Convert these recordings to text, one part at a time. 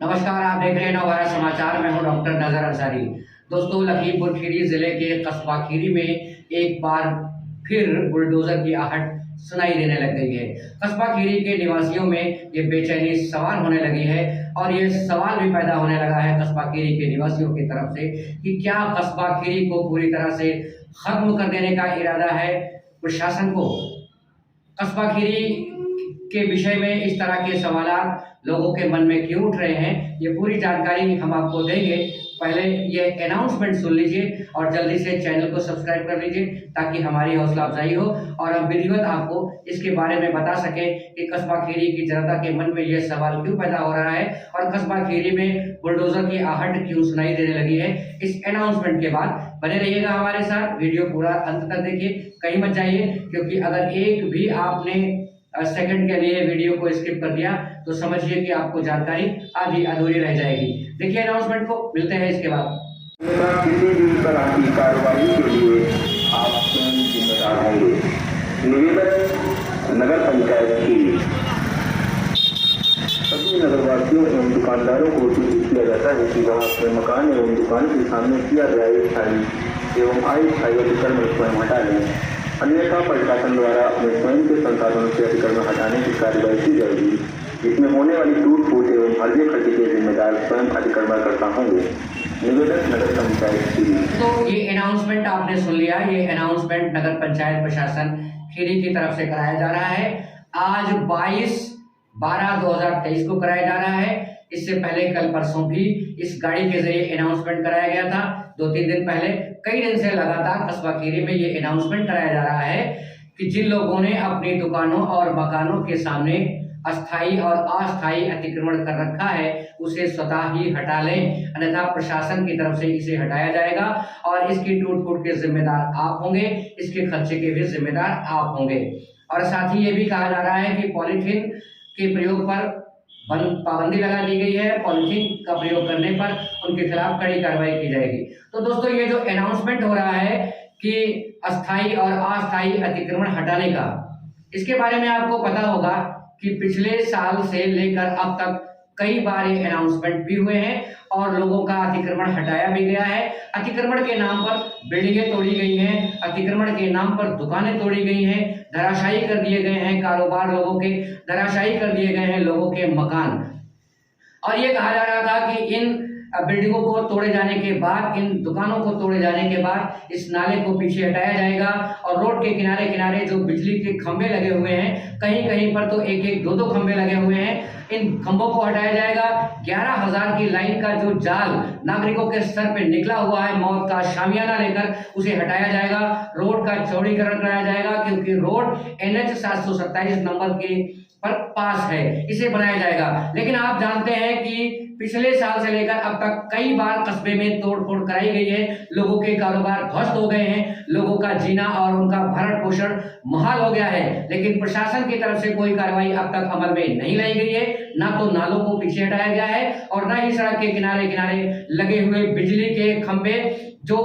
नमस्कार, आप देख रहे हैं नवभारत समाचार। मैं हूं डॉक्टर नजर अंसारी। दोस्तों, लखीमपुर खीरी जिले के कस्बा खीरी में एक बार फिर बुलडोजर की आहट सुनाई देने लग गई है। कस्बा खीरी के निवासियों में ये बेचैनी सवार होने लगी है और ये सवाल भी पैदा होने लगा है कस्बा खीरी के निवासियों की तरफ से कि क्या कस्बा खीरी को पूरी तरह से खत्म कर देने का इरादा है प्रशासन को। कस्बा खीरी के विषय में इस तरह के सवाल लोगों के मन में क्यों उठ रहे हैं, ये पूरी जानकारी हम आपको देंगे। पहले ये अनाउंसमेंट सुन लीजिए और जल्दी से चैनल को सब्सक्राइब कर लीजिए ताकि हमारी हौसला अफजाई हो और हम विधिवत आपको इसके बारे में बता सकें कि कस्बा खीरी की जनता के मन में ये सवाल क्यों पैदा हो रहा है और कस्बा खीरी में बुलडोजर की आहट क्यों सुनाई देने लगी है। इस अनाउंसमेंट के बाद बने रहिएगा हमारे साथ, वीडियो पूरा अंत तक देखिए, कहीं मत जाइए, क्योंकि अगर एक भी आपने सेकंड के लिए वीडियो को स्किप कर दिया तो समझिए कि आपको जानकारी आधी अधूरी रह जाएगी। देखिए अनाउंसमेंट को, मिलते हैं इसके बाद। किसी भी तरह की कार्रवाई के लिए आप स्वयं जिम्मेदार होंगे। निवेदन नगर पंचायत की सभी नगरवासियों एवं दुकानदारों को सूचित किया जाता है कि वह अपने मकान एवं दुकान के सामने किया गया स्थायी एवं अस्थायी अतिक्रमण स्वयं हटा लें, अन्यथा प्रशासन द्वारा अपने स्वयं के संसाधनों से अतिक्रमण हटाने की कार्रवाई की जाएगी, जिसमें होने वाली टूट फूट एवं हर्जे खर्चे के जिम्मेदार स्वयं अतिक्रमणकर्ता होंगे। निवेदक नगर पंचायत खीरी। तो ये अनाउंसमेंट आपने सुन लिया। ये अनाउंसमेंट नगर पंचायत प्रशासन खीरी की तरफ से कराया जा रहा है। आज 22/12/2023 को कराया जा रहा है। इससे पहले कल परसों भी इस गाड़ी के जरिए अनाउंसमेंट कराया गया था। 2-3 दिन पहले, कई दिन से लगातार कस्बा खीरी में ये अनाउंसमेंट कराया जा रहा है कि जिन लोगों ने अपनी दुकानों और मकानों के सामने अस्थायी और अस्थायी अतिक्रमण कर रखा है उसे स्वतः ही हटा लें, अन्यथा प्रशासन की तरफ से इसे हटाया जाएगा और इसकी टूट फूट के जिम्मेदार आप होंगे, इसके खर्चे के भी जिम्मेदार आप होंगे। और साथ ही ये भी कहा जा रहा है कि पॉलीथीन के प्रयोग पर पाबंदी लगा दी गई है। पॉलीथीन का प्रयोग करने पर उनके खिलाफ कड़ी कार्रवाई की जाएगी। तो दोस्तों, ये जो अनाउंसमेंट हो रहा है कि अस्थायी और अस्थायी अतिक्रमण हटाने का, इसके बारे में आपको पता होगा कि पिछले साल से लेकर अब तक कई बार ये अनाउंसमेंट भी हुए हैं और लोगों का अतिक्रमण हटाया भी गया है। अतिक्रमण के नाम पर बिल्डिंगें तोड़ी गई हैं, अतिक्रमण के नाम पर दुकानें तोड़ी गई हैं, धराशायी कर दिए गए हैं कारोबार लोगों के, धराशायी कर दिए गए हैं लोगों के मकान। और ये कहा जा रहा था कि इन बिल्डिंगों को तोड़े जाने के बाद, इन दुकानों को तोड़े जाने के बाद इस नाले को पीछे हटाया जाएगा और रोड के किनारे किनारे जो बिजली के खंभे लगे हुए हैं, कहीं कहीं पर तो 1-1, 2-2 खंभे लगे हुए हैं, इन खंभों को हटाया जाएगा। 11,000 की लाइन का जो जाल नागरिकों के सर पे निकला हुआ है मौत का शामियाना लेकर, उसे हटाया जाएगा। रोड का चौड़ीकरण कराया जाएगा, क्योंकि रोड NH 727 नंबर के पर पास है, इसे बनाया जाएगा। लेकिन आप जानते हैं कि पिछले साल से लेकर अब तक कई बार कस्बे में तोड़फोड़ कराई गई है, लोगों के कारोबार ध्वस्त हो गए हैं, लोगों का जीना और उनका भरण पोषण मुहाल हो गया है, लेकिन प्रशासन की तरफ से कोई कार्रवाई अब तक अमल में नहीं लाई गई है। ना तो नालों को पीछे हटाया गया है और ना ही सड़क के किनारे किनारे लगे हुए बिजली के खंभे, जो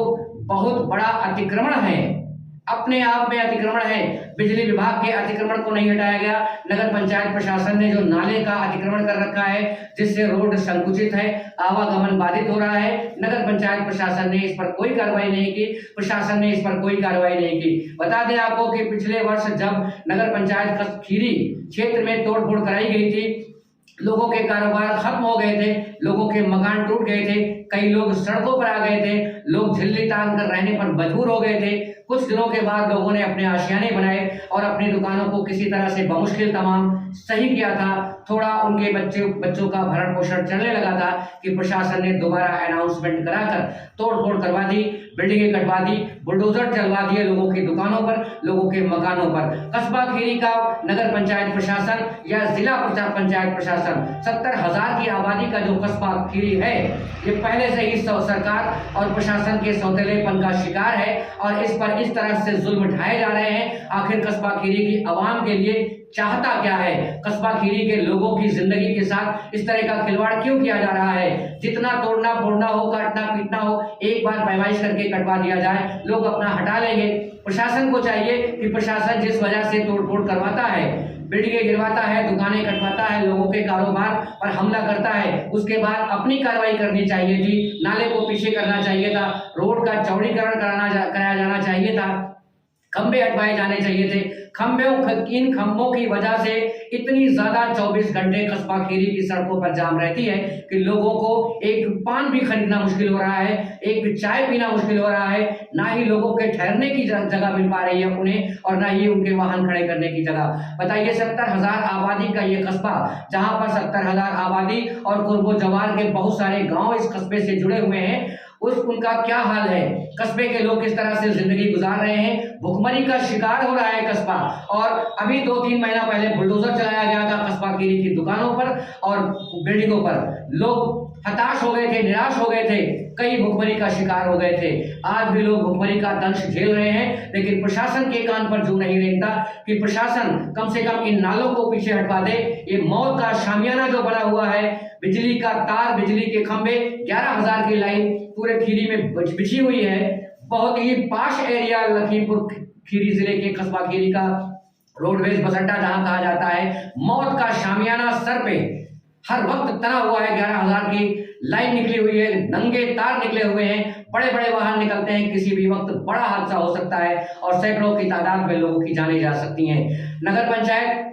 बहुत बड़ा अतिक्रमण है, अपने आप में अतिक्रमण है, बिजली विभाग के अतिक्रमण को नहीं हटाया गया। नगर पंचायत प्रशासन ने जो नाले का अतिक्रमण कर रखा है, जिससे रोड संकुचित है, आवागमन बाधित हो रहा है, नगर पंचायत प्रशासन ने इस पर कोई कार्रवाई नहीं की, प्रशासन ने इस पर कोई कार्रवाई नहीं की। बता दें आपको कि पिछले वर्ष जब नगर पंचायत खीरी क्षेत्र में तोड़फोड़ कराई गई थी, लोगों के कारोबार खत्म हो गए थे, लोगों के मकान टूट गए थे, कई लोग सड़कों पर आ गए थे, लोग झिल्ली तान कर रहने पर मजबूर हो गए थे। कुछ दिनों के बाद लोगों ने अपने आशियाने बनाए और अपनी दुकानों को किसी तरह से बमुश्किल तमाम सही किया था। थोड़ा उनके बच्चों का भरण पोषण चलने लगा था कि प्रशासन ने दोबारा अनाउंसमेंट कराकर तोड़फोड़ करवा दी, बिल्डिंगें कटवा दी, बुलडोजर चलवा दिए लोगों की दुकानों पर, लोगों के मकानों पर। कस्बा खीरी का नगर पंचायत प्रशासन या जिला पंचायत प्रशासन, 70,000 की आबादी का जो कस्बा खीरी है, ये पहले से ही सरकार और प्रशासन के सौतेलेपन का शिकार है और इस पर इस तरह से जुल्म ढाए जा रहे हैं। आखिर कस्बा खीरी की आवाम के लिए चाहता क्या है? कस्बा खीरी के लोगों की जिंदगी के साथ इस तरह का खिलवाड़ क्यों किया जा रहा है? जितना तोड़ना फोड़ना हो, काटना पीटना हो, एक बार पैमाइश करके कटवा दिया जाए, लोग अपना हटा लेंगे। प्रशासन को चाहिए कि प्रशासन जिस वजह से तोड़फोड़ करवाता है, बिल्डिंगें गिरवाता है, दुकानें कटवाता है, लोगों के कारोबार पर हमला करता है, उसके बाद अपनी कार्रवाई करनी चाहिए थी, नाले को पीछे करना चाहिए था, रोड का चौड़ीकरण कराया जाना चाहिए था, खंबे हटवाए जाने चाहिए थे। इन खंभों की वजह से इतनी ज्यादा 24 घंटे कस्बा खीरी की सड़कों पर जाम रहती है कि लोगों को एक पान भी खरीदना मुश्किल हो रहा है, एक चाय पीना मुश्किल हो रहा है, ना ही लोगों के ठहरने की जगह मिल पा रही है उन्हें, और ना ही उनके वाहन खड़े करने की जगह। बताइए 70,000 आबादी का ये कस्बा, जहां पर 70,000 आबादी और कुर्बो जवार के बहुत सारे गांव इस कस्बे से जुड़े हुए हैं, उनका क्या हाल है, कस्बे के लोग किस तरह से जिंदगी गुजार रहे हैं, भुखमरी का शिकार हो रहा है कस्बा। और अभी 2-3 महीना पहले बुलडोजर चलाया गया था कस्बा खीरी की दुकानों पर और बिल्डिंगों पर, लोग हताश हो गए थे, निराश हो गए थे, कई भुखमरी का शिकार हो गए थे। आज भी लोग भुखमरी का दंश झेल रहे हैं, लेकिन प्रशासन के कान पर जू नहीं रेंगता कि प्रशासन कम से कम इन नालों को पीछे हटवा दे। ये मौत का शामियाना जो बना हुआ है, बिजली का तार, बिजली के खंभे, 11,000 की लाइन पूरे खीरी में बिछी हुई है। बहुत ही पाश एरिया लखीमपुर खीरी जिले के कस्बा खीरी का रोडवेज बस अड्डा जहां कहा जाता है, मौत का शामियाना सर पे हर वक्त तना हुआ है। 11,000 की लाइन निकली हुई है, नंगे तार निकले हुए हैं, बड़े बड़े वाहन निकलते हैं, किसी भी वक्त बड़ा हादसा हो सकता है और सैकड़ों की तादाद में लोगों की जानें जा सकती हैं। नगर पंचायत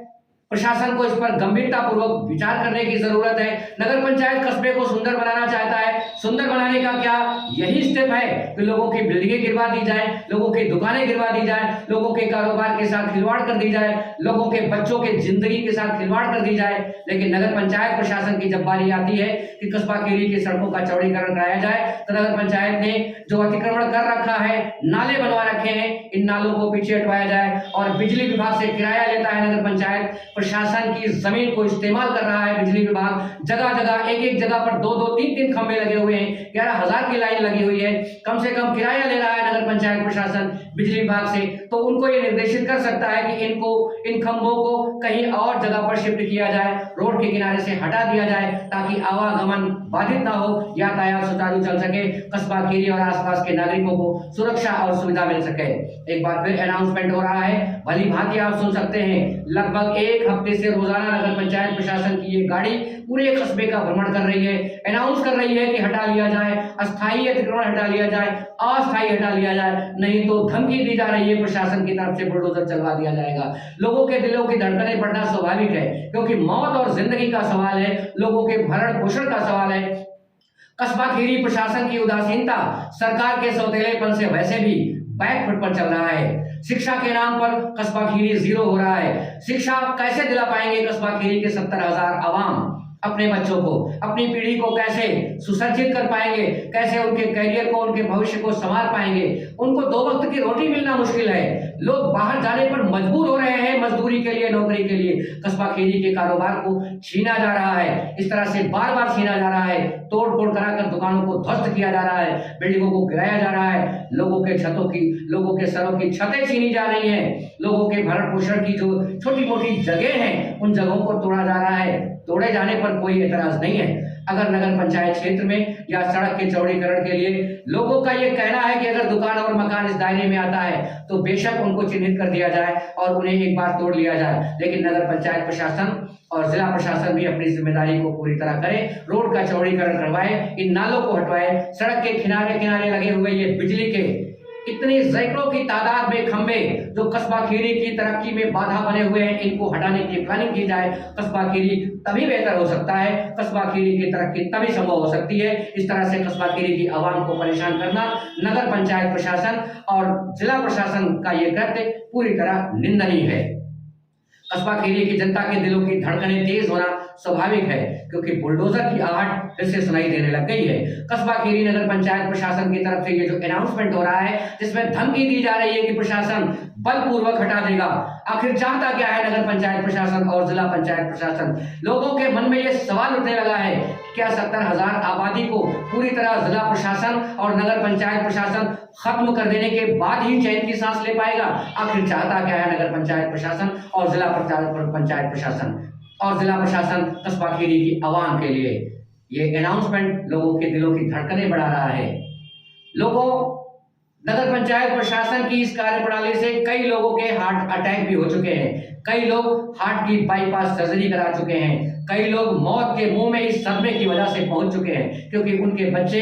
प्रशासन को इस पर गंभीरता पूर्वक विचार करने की जरूरत है। नगर पंचायत कस्बे को सुंदर बनाना चाहता है, सुंदर बनाने का क्या यही स्टेप है कि लोगों की बिल्डिंगें गिरवा दी जाए, लोगों की दुकानें गिरवा दी जाए, लोगों के कारोबार के साथ खिलवाड़ कर दी जाए, लोगों के बच्चों के जिंदगी के साथ खिलवाड़ कर दी जाए। लेकिन नगर पंचायत प्रशासन की जब बारी आती है कि कस्बा खीरी की सड़कों का चौड़ीकरण कराया जाए, तो नगर पंचायत ने जो अतिक्रमण कर रखा है, नाले बनवा रखे हैं, इन नालों को पीछे हटवाया जाए। और बिजली विभाग से किराया लेता है नगर पंचायत, प्रशासन की जमीन को इस्तेमाल कर रहा है बिजली विभाग, जगह जगह एक जगह पर 2-2, 3-3 खंभे लगे हुए हैं, 11,000 की लाइन लगी हुई है, कम से कम किराया ले रहा है नगर पंचायत प्रशासन बिजली विभाग से। तो उनको ये निर्देशित कर सकता है कि इन खंभों को कहीं और जगह पर शिफ्ट किया जाए, रोड के किनारे से हटा दिया जाए, ताकि आवागमन बाधित ना हो, यातायात सुचारू चल सके, कस्बा खीरी और आसपास के नागरिकों को सुरक्षा और सुविधा मिल सके। एक बार फिर अनाउंसमेंट हो रहा है, भली भांति आप सुन सकते हैं। लगभग एक हफ्ते से रोजाना नगर पंचायत प्रशासन की ये गाड़ी पूरे कस्बे का भ्रमण कर रही है, अनाउंस कर रही है कि हटा लिया जाए, अस्थायी अतिक्रमण हटा लिया जाए, अस्थायी हटा लिया जाए, नहीं तो धमकी दी जा रही है प्रशासन की तरफ से बुलडोजर चलवा दिया जाएगा। लोगों के दिलों की धड़कनें बढ़ना स्वाभाविक है, क्योंकि मौत और जिंदगी का सवाल है, लोगों के भरण पोषण का सवाल है। कस्बा खीरी प्रशासन की उदासीनता सरकार के सौतेलेपन से वैसे भी बैकफुट पर चल रहा है। शिक्षा के नाम पर कस्बा खीरी जीरो हो रहा है। शिक्षा कैसे दिला पाएंगे कस्बा खीरी के 70,000 आवाम अपने बच्चों को, अपनी पीढ़ी को कैसे सुसज्जित कर पाएंगे, कैसे उनके करियर को, उनके भविष्य को संभाल पाएंगे। उनको 2 वक्त की रोटी मिलना मुश्किल है, लोग बाहर जाने पर मजबूर हो रहे हैं मजदूरी के लिए, नौकरी के लिए। कस्बा खीरी के कारोबार को छीना जा रहा है, इस तरह से बार बार छीना जा रहा है, तोड़ फोड़ कराकर दुकानों को ध्वस्त किया जा रहा है, बिल्डिंगों को गिराया जा रहा है, लोगों के सरों की छतें छीनी जा रही हैं, लोगों के भरण पोषण की जो छोटी मोटी जगह हैं उन जगहों को तोड़ा जा रहा है। तोड़े जाने पर कोई एतराज नहीं है। अगर नगर पंचायत क्षेत्र में या सड़क के चौड़ीकरण के लिए लोगों का ये कहना है कि अगर दुकान और मकान इस दायरे में आता है तो बेशक उनको चिन्हित कर दिया जाए और उन्हें एक बार तोड़ लिया जाए, लेकिन नगर पंचायत प्रशासन और जिला प्रशासन भी अपनी जिम्मेदारी को पूरी तरह करे, रोड का चौड़ीकरण करवाए, इन नालों को हटवाए, सड़क के किनारे किनारे लगे हुए ये बिजली के इतनी सैकड़ों की तादाद में खंभे जो कस्बा खीरी की तरक्की में बाधा बने हुए हैं, इनको हटाने की प्लानिंग की जाए। कस्बा खीरी तभी बेहतर हो सकता है, कस्बा खीरी की तरक्की तभी संभव हो सकती है। इस तरह से कस्बा खीरी की आवाम को परेशान करना नगर पंचायत प्रशासन और जिला प्रशासन का ये कृत्य पूरी तरह निंदनीय है। कस्बा खीरी की जनता के दिलों की धड़कनें तेज होना स्वाभाविक है, क्योंकि बुलडोजर की आहट फिर से सुनाई देने लग गई है। कस्बा खीरी नगर पंचायत प्रशासन की तरफ से ये जो अनाउंसमेंट हो रहा है, जिसमें धमकी दी जा रही है कि प्रशासन बलपूर्वक हटा देगा, आखिर चाहता क्या है नगर पंचायत प्रशासन और जिला पंचायत प्रशासन? लोगों के मन में ये सवाल उठने लगा है, क्या 70,000 आबादी को पूरी तरह जिला प्रशासन और नगर पंचायत प्रशासन खत्म कर देने के बाद ही चैन की सांस ले पाएगा? आखिर चाहता क्या है नगर पंचायत प्रशासन और जिला पंचायत प्रशासन और जिला प्रशासन कस्बा खीरी की आवाम के लिए? ये अनाउंसमेंट लोगों के दिलों की धड़कनें बढ़ा रहा है। लोगों नगर पंचायत प्रशासन की इस कार्यप्रणाली से कई लोगों के हार्ट अटैक भी हो चुके हैं, कई लोग हार्ट की बाईपास सर्जरी करा चुके हैं, कई लोग मौत के मुंह में इस सदमे की वजह से पहुंच चुके हैं क्योंकि उनके बच्चे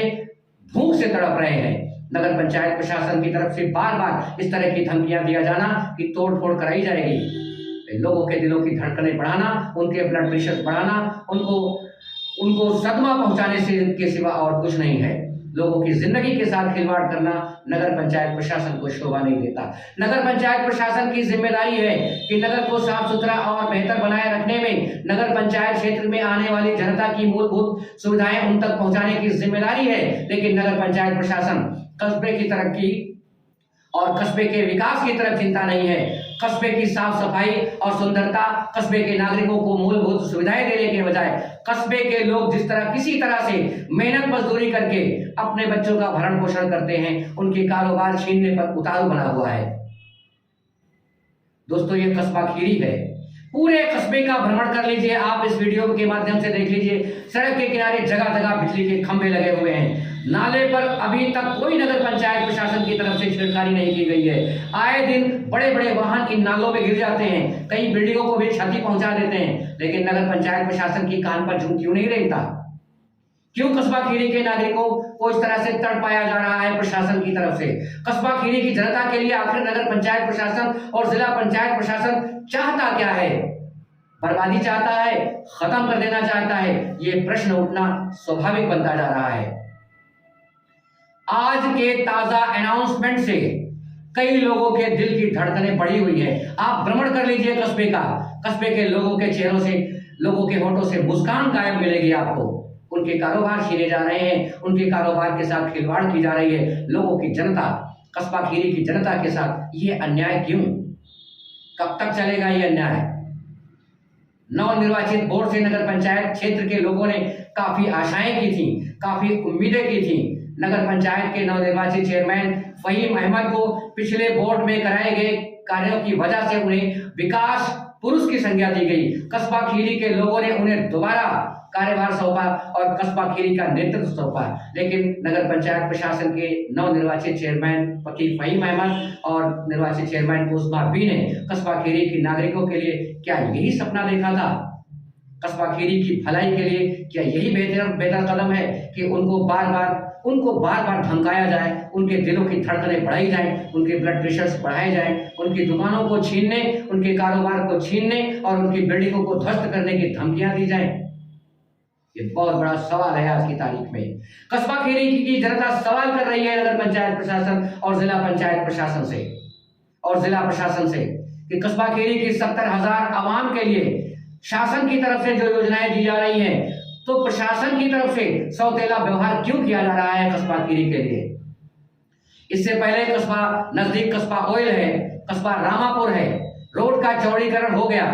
भूख से तड़प रहे हैं। नगर पंचायत प्रशासन की तरफ से बार बार इस तरह की धमकियां दिया जाना कि तोड़ फोड़ कराई जाएगी, लोगों के दिलों की धड़कनें बढ़ाना, उनके ब्लड प्रेशर बढ़ाना, उनको सदमा पहुंचाने से के सिवा और कुछ नहीं है। लोगों की जिंदगी के साथ खिलवाड़ करना नगर पंचायत प्रशासन को शोभा नहीं देता। नगर पंचायत प्रशासन की जिम्मेदारी है कि नगर को साफ सुथरा और बेहतर बनाए रखने में नगर पंचायत क्षेत्र में आने वाली जनता की मूलभूत सुविधाएं उन तक पहुंचाने की जिम्मेदारी है, लेकिन नगर पंचायत प्रशासन कस्बे की तरक्की और कस्बे के विकास की तरफ चिंता नहीं है। कस्बे की साफ सफाई और सुंदरता, कस्बे के नागरिकों को मूलभूत सुविधाएं देने के बजाय कस्बे के लोग जिस तरह किसी तरह से मेहनत मजदूरी करके अपने बच्चों का भरण पोषण करते हैं, उनके कारोबार छीनने पर उतारू बना हुआ है। दोस्तों, ये कस्बा खीरी है। पूरे कस्बे का भ्रमण कर लीजिए, आप इस वीडियो के माध्यम से देख लीजिए। सड़क के किनारे जगह जगह बिजली के खंभे लगे हुए हैं। नाले पर अभी तक कोई नगर पंचायत प्रशासन की तरफ से छिड़कानी नहीं की गई है। आए दिन बड़े बड़े वाहन इन नालों में गिर जाते हैं, कई बिल्डिंगों को भी क्षति पहुंचा देते हैं, लेकिन नगर पंचायत प्रशासन की कान पर जूं क्यों नहीं रेंगता? क्यों कस्बा खीरी के नागरिकों को इस तरह से तड़पाया जा रहा है प्रशासन की तरफ से? कस्बा खीरी की जनता के लिए आखिर नगर पंचायत प्रशासन और जिला पंचायत प्रशासन चाहता क्या है? बर्बादी चाहता है, खत्म कर देना चाहता है? ये प्रश्न उठना स्वाभाविक बनता जा रहा है। आज के ताजा अनाउंसमेंट से कई लोगों के दिल की धड़कनें बढ़ी हुई है। आप भ्रमण कर लीजिए कस्बे का, कस्बे के लोगों के चेहरों से, लोगों के होठों से मुस्कान गायब मिलेगी आपको। उनके कारोबार छीने जा रहे हैं, उनके कारोबार के साथ खिलवाड़ की जा रही है। लोगों की जनता, कस्बा खीरी की जनता के साथ ये अन्याय क्यों? कब तक चलेगा ये अन्याय? नवनिर्वाचित बोर्ड से नगर पंचायत क्षेत्र के लोगों ने काफी आशाएं की थी, काफी उम्मीदें की थी। नगर पंचायत के नवनिर्वाचित चेयरमैन फहीम अहमद को पिछले बोर्ड में कराए गए कार्यों की वजह से उन्हें विकास पुरुष की संज्ञा दी गई। कस्बा खीरी के लोगों ने उन्हें दोबारा कार्यभार सौंपा और कस्बा खीरी का नेतृत्व सौंपा, लेकिन नगर पंचायत प्रशासन के नवनिर्वाचित चेयरमैन फहीम अहमद और निर्वाचित चेयरमैन कुसुमा बी ने कस्बा खीरी के नागरिकों के लिए क्या यही सपना देखा था? कस्बा खीरी की भलाई के लिए क्या यही बेहतर कदम है कि उनको बार बार धमकाया जाए, उनके दिलों की धड़कनें बढ़ाई जाए, उनके ब्लड प्रेशर्स बढ़ाए जाए, उनकी दुकानों को छीनने, उनके कारोबार को छीनने और उनकी बिल्डिंगों को ध्वस्त करने की धमकियां दी जाए? ये बहुत बड़ा सवाल है आज की तारीख में। कस्बा खीरी की जनता सवाल कर रही है नगर पंचायत प्रशासन और जिला पंचायत प्रशासन से और जिला प्रशासन से कि कस्बा खीरी की 70,000 आवाम के लिए शासन की तरफ से जो योजनाएं दी जा रही हैं, तो प्रशासन की तरफ से सौतेला व्यवहार क्यों किया जा रहा है कस्बा खीरी के लिए? इससे पहले कस्बा नजदीक कस्बा ऑयल है, कस्बा रामापुर है, रोड का चौड़ीकरण हो गया,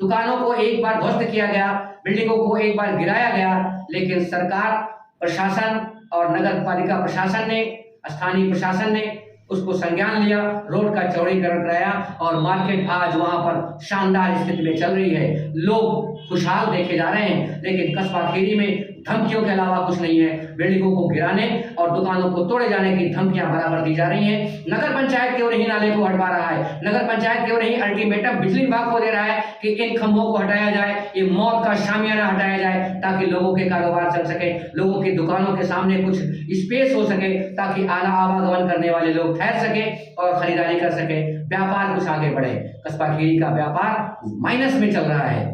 दुकानों को एक बार ध्वस्त किया गया, बिल्डिंगों को एक बार गिराया गया, लेकिन सरकार, प्रशासन और नगर पालिका प्रशासन ने, स्थानीय प्रशासन ने उसको संज्ञान लिया, रोड का चौड़ीकरण कराया और मार्केट आज वहां पर शानदार स्थिति में चल रही है। लोग खुशहाल देखे जा रहे हैं, लेकिन कस्बा खीरी में धमकियों के अलावा कुछ नहीं है। बिल्डिंगों को गिराने और दुकानों को तोड़े जाने की धमकियां बराबर दी जा रही हैं। नगर पंचायत क्यों नहीं नाले को हटवा रहा है? नगर पंचायत क्यों नहीं अल्टीमेटम बिजली विभाग को दे रहा है कि इन खंभों को हटाया जाए, ये मौत का शामियाना हटाया जाए, ताकि लोगों के कारोबार चल सके, लोगों की दुकानों के सामने कुछ स्पेस हो सके, ताकि आवागमन करने वाले लोग ठहर सके और खरीदारी कर सके, व्यापार कुछ आगे बढ़े। कस्बा खीरी का व्यापार माइनस में चल रहा है,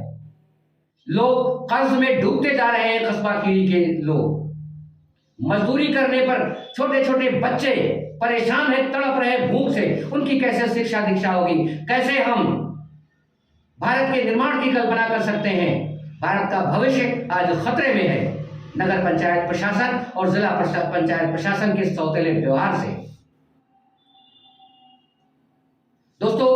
लोग कर्ज में डूबते जा रहे हैं। कस्बा खीरी के लोग मजदूरी करने पर छोटे छोटे बच्चे परेशान हैं, तड़प रहे भूख से, उनकी कैसे शिक्षा दीक्षा होगी? कैसे हम भारत के निर्माण की कल्पना कर सकते हैं? भारत का भविष्य आज खतरे में है नगर पंचायत प्रशासन और जिला पंचायत प्रशासन के सौतेले व्यवहार से। दोस्तों,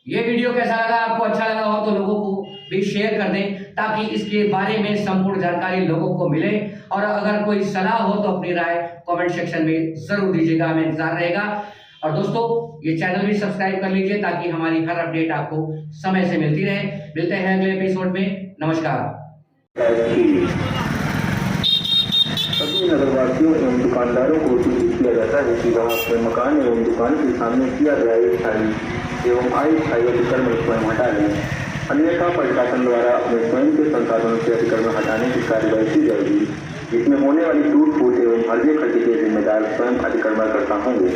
ये वीडियो कैसा लगा? आपको अच्छा लगा हो तो लोगों को भी शेयर कर दें, ताकि इसके बारे में संपूर्ण जानकारी लोगों को मिले। और अगर कोई सलाह हो तो अपनी राय कमेंट सेक्शन में जरूर दीजिएगा, हमें इंतजार रहेगा। और दोस्तों, ये चैनल भी सब्सक्राइब कर लीजिए ताकि हमारी हर अपडेट आपको समय से मिलती रहे। मिलते हैं अगले एपिसोड में। नमस्कार। नगरवासियों एवं दुकानदारों को सूचित किया जाता है कि वह अपने मकान एवं दुकान के सामने किया गया स्थायी एवं अस्थायी अतिक्रमण स्वयं हटा लें, अन्यथा प्रशासन द्वारा अपने स्वयं के संसाधनों से अतिक्रमण हटाने की कार्रवाई की जाएगी, जिसमें होने वाली टूट फूट एवं फर्जी खर्चे के जिम्मेदार स्वयं अतिक्रमणकर्ता होंगे।